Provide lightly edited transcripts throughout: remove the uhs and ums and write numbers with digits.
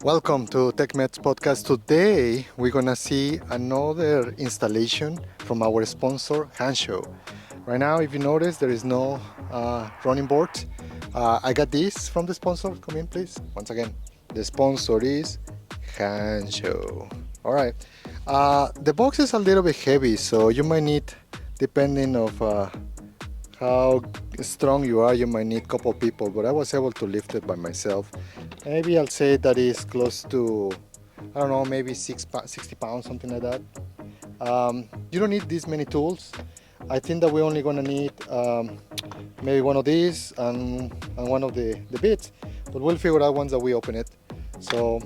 Welcome to Tech-Mex podcast. Today we're gonna see another installation from our sponsor Hansshow. Right now, if you notice, there is no running board. I got this from the sponsor. Come in, please. Once again, the sponsor is Hansshow. All right. The box is a little bit heavy, so you might need, depending of how strong you are, you might need a couple people, but I was able to lift it by myself. Maybe I'll say that is close to, I don't know, maybe 60 pounds, something like that. You don't need this many tools. I think that we're only gonna need maybe one of these and one of the bits, but we'll figure out once that we open it. So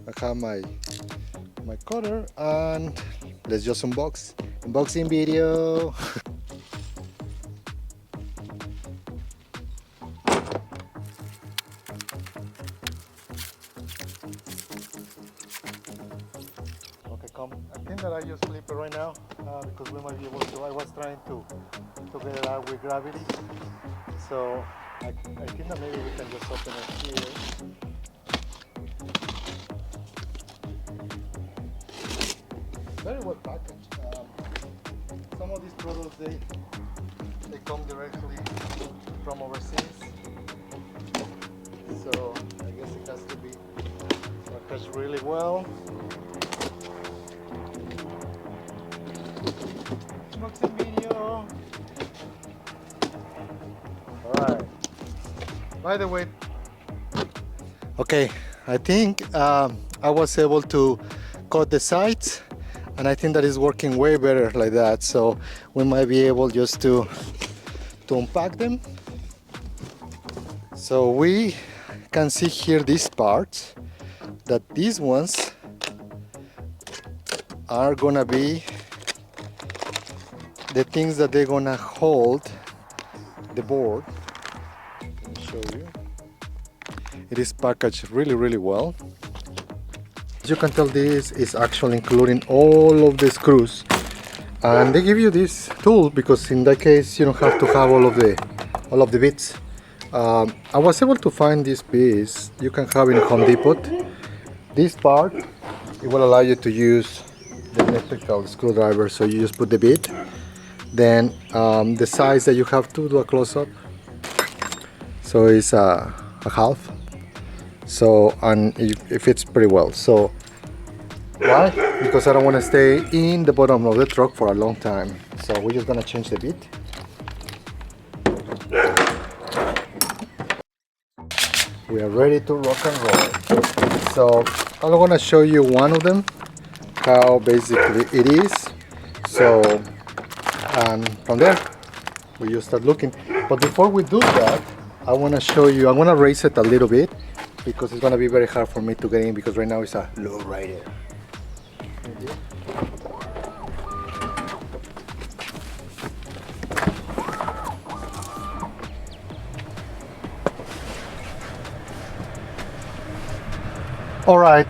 I have my cutter and let's just unboxing video. I think that I just flip it right now because we might be able to. I was trying to get it out with gravity, so I think that maybe we can just open it here. Very well packaged. Some of these products they come directly from overseas, so I guess it has to be packaged really well. Unboxing video. Alright. By the way, okay, I think I was able to cut the sides, and I think that is working way better like that. So we might be able just to unpack them. So we can see here these parts, that these ones are gonna be the things that they're gonna hold the board. Let me show you. It is packaged really well. As you can tell, this is actually including all of the screws, and they give you this tool because in that case you don't have to have all of the bits. I was able to find this piece. You can have it in Home Depot. This part, it will allow you to use the electrical screwdriver, so you just put the bit. Then the size that you have to do a close-up, so it's a half, so, and it fits pretty well. So why? Because I don't want to stay in the bottom of the truck for a long time, so we're just gonna change the bit. We are ready to rock and roll. So I'm gonna show you one of them, how basically it is. So, and from there we just start looking. But before we do that, I want to show you, I'm going to raise it a little bit because it's going to be very hard for me to get in, because right now it's a low rider. All right,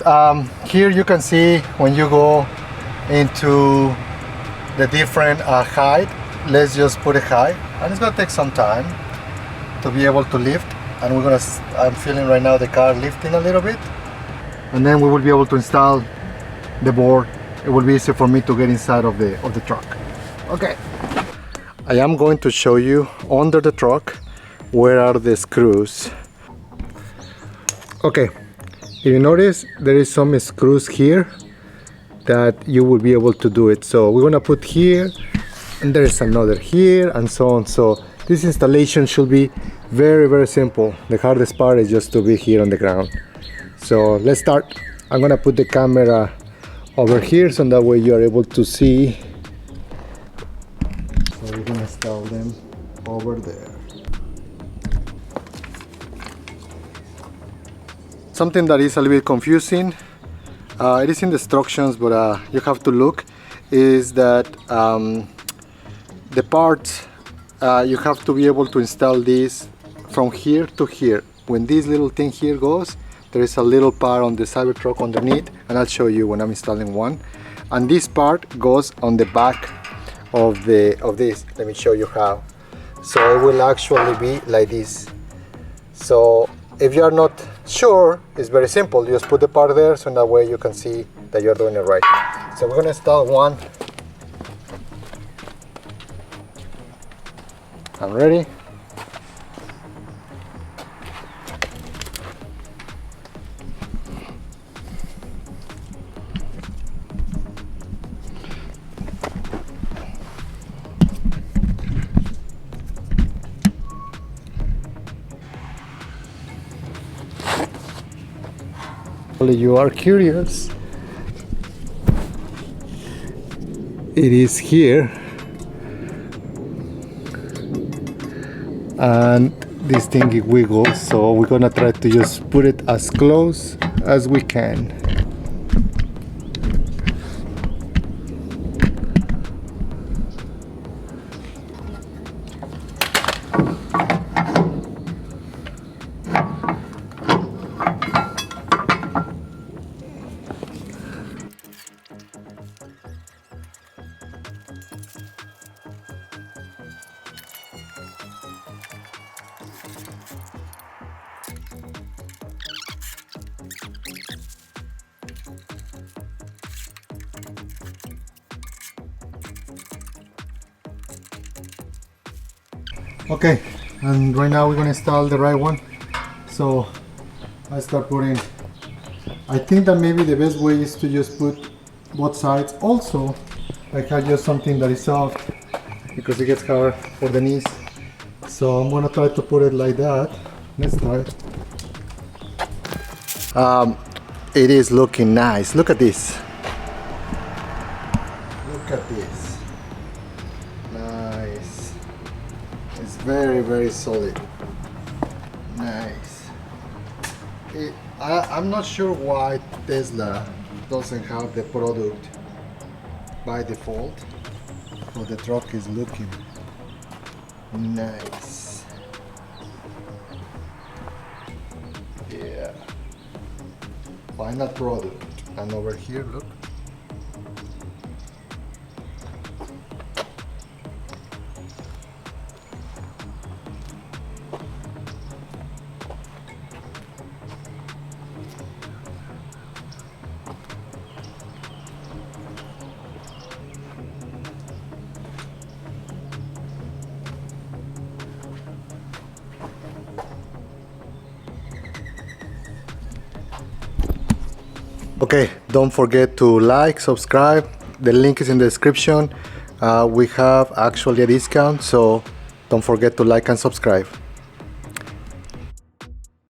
here you can see when you go into the different height. Let's just put it high, and it's gonna take some time to be able to lift, and I'm feeling right now the car lifting a little bit, and then we will be able to install the board. It will be easy for me to get inside of the truck. Okay, I am going to show you under the truck where are the screws. Okay, if you notice, there is some screws here that you will be able to do it. So we're gonna put here, and there's another here, and so on. So this installation should be very simple. The hardest part is just to be here on the ground. So let's start. I'm gonna put the camera over here, so that way you are able to see. So we're gonna install them over there. Something that is a little bit confusing, it is in the instructions, but you have to look, is that the parts, you have to be able to install these from here to here. When this little thing here goes, there is a little part on the Cybertruck underneath, and I'll show you when I'm installing one. And this part goes on the back of this. Let me show you how. So it will actually be like this. So if you are not Sure, it's very simple. You just put the part there so in that way you can see that you're doing it right. So we're gonna install one. I'm ready. You are curious. It is here, and this thing it wiggles, so we're gonna try to just put it as close as we can. Okay, and right now we're gonna install the right one. So I start putting. I think that maybe the best way is to just put both sides. Also, I have just something that is soft because it gets hard for the knees. So I'm gonna try to put it like that. Let's try. It is looking nice. Look at this. Look at this. Nice. It's very solid. Nice. I'm not sure why Tesla doesn't have the product by default, but the truck is looking nice. Yeah. Final product. And over here, look. Okay, don't forget to like, subscribe. The link is in the description. We have actually a discount, so don't forget to like and subscribe.